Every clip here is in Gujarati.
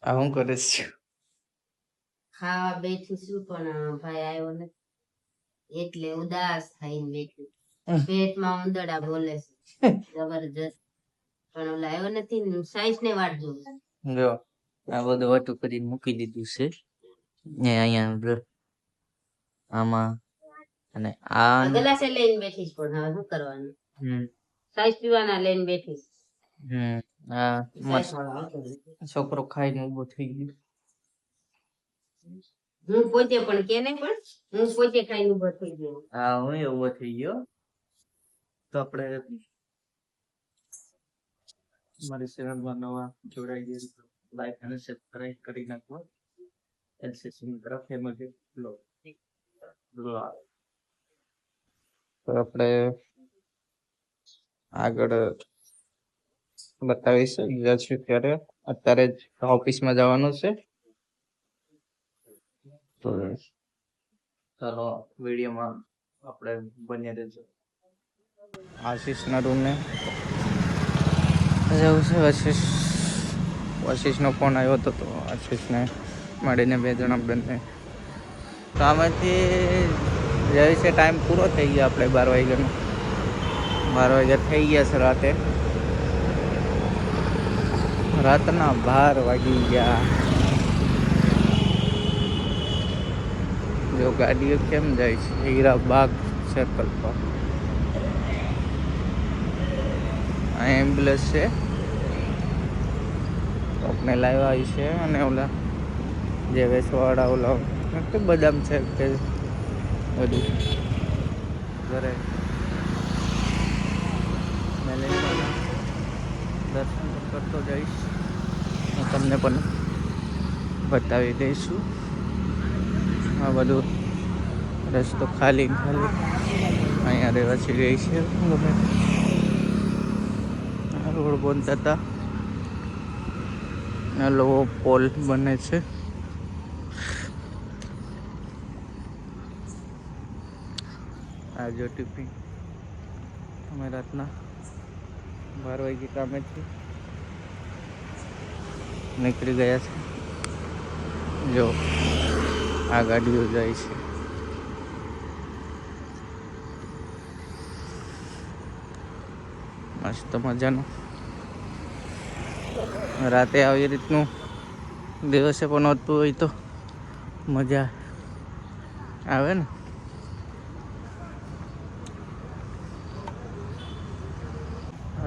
આ હું કરે છે? ખાવા બેઠી છું પણ ભાઈ આવ્યો નથી એટલે ઉદાસ થઈને બેઠી. પેટમાં ઉંદરડા બોલે છે જબરજસ્ત, પણ ઓલા આવ્યો નથી ને સાઈસ ને વાટ જોઉં છું. જો આ બધું વાટું કરીને મૂકી દીધું છે ને અહીંયા આમાં અને આ ગલાસે લઈને બેઠી છે પણ હવે શું કરવાનું, સાઈસ પીવાના લઈને બેઠી છે. આ સાઈસ વાળા છોકરો ખાઈને ઉભો થઈ ગયો. હું પોતે પણ કે નહીં પણ હું પોતે ખાઈને ઉભો થઈ ગયો. હા હું ઉભો થઈ ગયો. તો આપણે મારી ચેનલમાં નવા જોડાઈ ગયા, લાઈક અને સબસ્ક્રાઇબ કરી નાખો. એલસીસી મિત્ર ફેમિલી બ્લોગ. તો આપણે આગળ બતાવીશું ગયા છે ત્યારે અત્યારે જ ઓફિસમાં જવાનું છે. તો ચાલો વિડીયોમાં આપણે બન્યા રહેજો. આશીષના રૂમને જવું છે. આશીષનો ફોન આવ્યો હતો તો આશીષને મળીને બે જણા બંને કામેથી જાય છે. ટાઈમ પૂરો થઈ ગયો, આપણે 12 વાગ્યાનો 12 વાગ્યા થઈ ગયા છે રાતે. રાતના 12 વાગી ગયા. જો ગાડીઓ કેમ જાય છે હીરાબાગ સર્કલ પર. આ એમ્બ્યુલન્સ છે આપણે લાવ્યા આવી છે. અને ઓલા જે વેચવાવાળા ઓલા બદામ છે કે બધું ઘરે દર્શન કરતો જઈશ. હું તમને પણ બતાવી દઈશું. આ બધું રસ્તો ખાલી અહીંયા રહેવાસી ગઈ છે. ગમે રોડ બનતા હતા, નવો પોલ બને છે. આ જો ટિફિન અમે રાતના 12 વાગે કામેથી નીકળી ગયા છે. જો આ ગાડીઓ જાય છે. મસ્ત મજાનું રાતે આવી રીતનું દિવસે પણ હોતું હોય તો મજા આવે ને.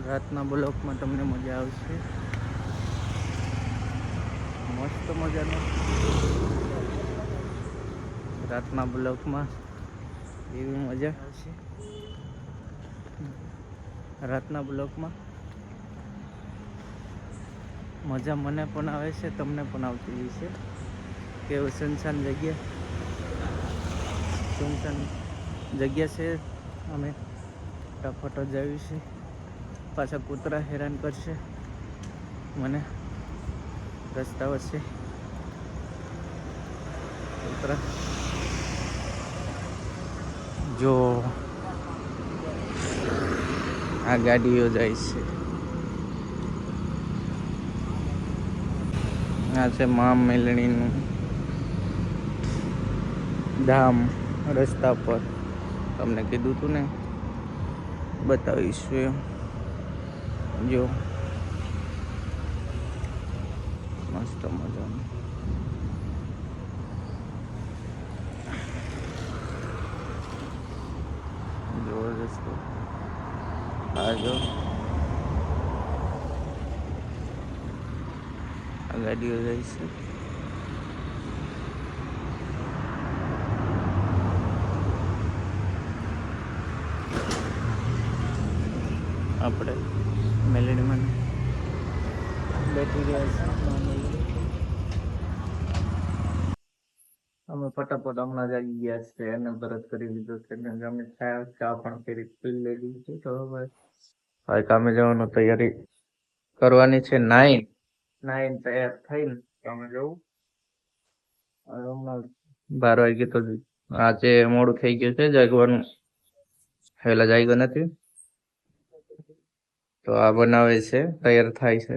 રાતના બ્લોકમાં તમને મજા આવશે. મસ્ત મજાનો રાતના બ્લોકમાં એવી મજા આવશે. રાતના બ્લોકમાં મજા મને પણ આવે છે, તમને પણ આવતી હોય છે. કેવું સુનસાન જગ્યા છે. અમે ફટાફટ જાવી છે. પાછા કૂતરા હેરાન કરશે મને રસ્તા વચ્ચે. કૂતરા જો આ ગાડીઓ જાય છે. આ છે મા મેલણીનું ધામ. રસ્તા પર તમને કીધું તું ને બતાવીશું એમ. જો મસ્ત મજાનું જો રસ્તો આ જો આ ગાડીઓ જાય છે. આપણે મેલેડીમાં બેઠી ગયા છે. અમે ફટાફટ હમણાં જ આવી ગયા છે અને પરત કરી લીધો છે. અમે ચા પણ પી લીધી છે. તો હવે કામે જવાનું તૈયારી કરવાની છે. 9 તૈયાર થઈને કામે જવું. હમણાં 12 વાગે તો આજે મોડું થઈ ગયું છે જાગવાનું. વહેલા જાગ્યો નથી તો આ બનાવે છે, તૈયાર થાય છે.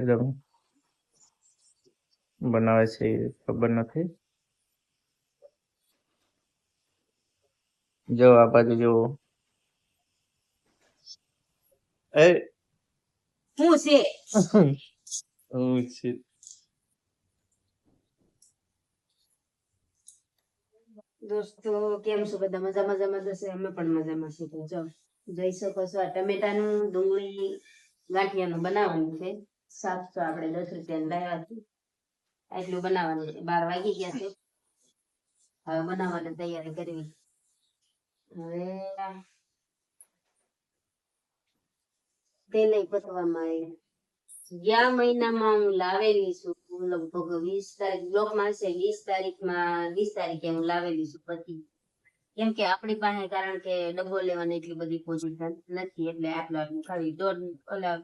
બનાવે છે એ ખબર નથી. જો આ બાજુ જો એ હું છે Oh shit. દોસ્તો કેમ છો બધા? મજામાં જશે. અમે પણ મજામાં છીએ. તો જો જોઈ શકો છો આ ટમેટાનું ડુંગળી ગાંઠિયાનું બનાવવાનું છે. શાક તો આપણે 10 રૂપિયાનું લાવ્યા છીએ. એટલું બનાવવાનું છે. 12 વાગી ગયા છે. હવે બનાવવાની તૈયારી કરવી. હવે તેલ પતવામાં આવે. ગયા મહિનામાં હું લાવેલી છું લગભગ 20 તારીખ બ્લોકમાં છે. 20 તારીખે હું લાવેલી છું પછી. કેમ કે આપણી પાસે કારણ કે ડબ્બો લેવાની એટલી બધી પોઝિશન નથી એટલે આટલું આટલું ખાલી ઓલા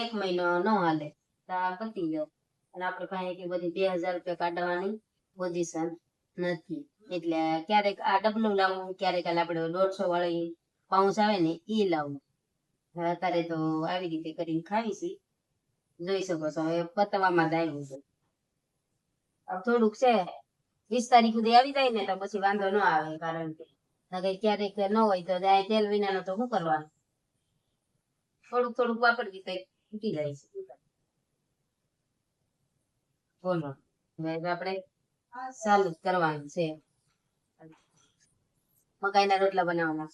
એક મહિનો ન હાલે તો આ પતી ગયો. અને આપણી પાસે એટલી બધી 2000 રૂપિયા કાઢવાની પોઝિશન નથી એટલે ક્યારેક આ ડબલું લાવવું, ક્યારેક આપણે 150 વાળી પાઉચ આવે ને એ લાવવું. અત્યારે તો આવી રીતે કરીને ખાવી છે. જોઈ શકો છો હવે પતવામાં જ આવ્યું છે. થોડુંક છે 20 તારીખ સુધી આવી જાય ને તો પછી વાંધો ન આવે કારણ કે ક્યારેક ન હોય તો તેલ વિનાનો તો શું કરવાનું, થોડુંક વાપરવી તો તૂટી જાય છે. બોલો હવે આપણે ચાલુ જ કરવાનું છે. મકાઈના રોટલા બનાવવાના.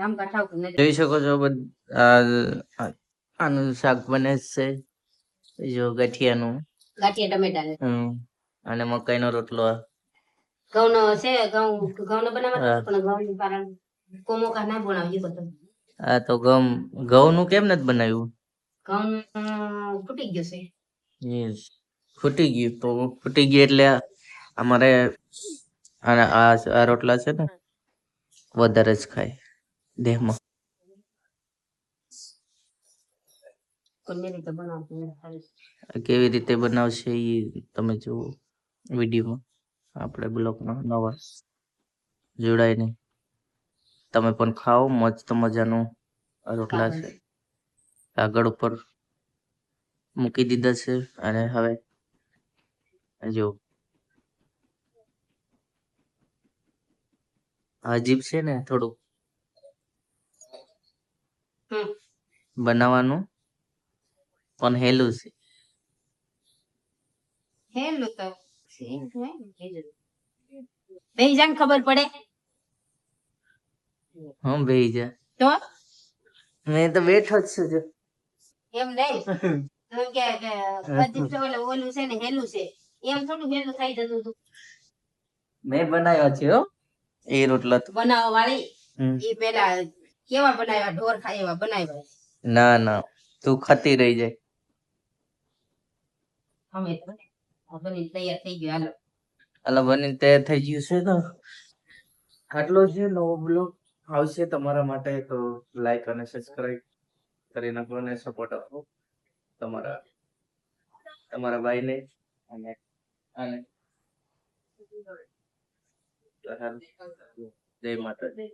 આમ કાઠાવ જોઈ શકો છો આનું શાક બને છે. જો ગાંઠિયા ટમેટા અને મકાઈનો રોટલો. ઘઉંનો છે. ઘઉંનો બનાવવાનો પણ ઘઉંનું કારણ કોમોકા ના બનાવી બધું. આ તો ઘઉંનું કેમ નથી બનાવ્યું? ઘઉં ફૂટી ગયું છે. યસ, ફૂટી ગયું તો ફૂટી ગયું એટલે અમારે આ રોટલા છે ને વધારે જ ખાય દેહમાં. કેવી રીતે બનાવશે એ તમે જુઓ વિડીયોમાં. આપણે બ્લોગમાં નવા જોડાય નહીં. તમે પણ ખાઓ મસ્ત મજાનું. આ રોટલા છે આગળ ઉપર મૂકી દીધા છે અને હવે જો અજીબ છે ને થોડું બનાવવાનું પણ હેલું છે. હેલું તો બેહી જાને ખબર પડે. હું બેહી જા તો મેં તો બેઠો જ છું જો. એમ નહીં તું કે અજીબ છે ઓલું છે ને હેલું છે એમ થોડું હેલું થઈ જતું હતું. મેં બનાવ્યા છે હો એ રોટલા તો. બનાવવા વાળી એ પેલા કેવા બનાવ્યા? ઢોર ખાય એવા બનાવ્યા. ના ના તું ખાતી રહી જાય. અમે તો બની તૈયાર થઈ ગયો. હાલો બની તૈયાર થઈ ગયું છે તો આટલો છે નવો બ્લોગ આવશે તમારા માટે તો લાઈક અને સબસ્ક્રાઇબ કરી નાખો અને સપોર્ટ આપો તમારા ભાઈને અને અને જય માતાજી.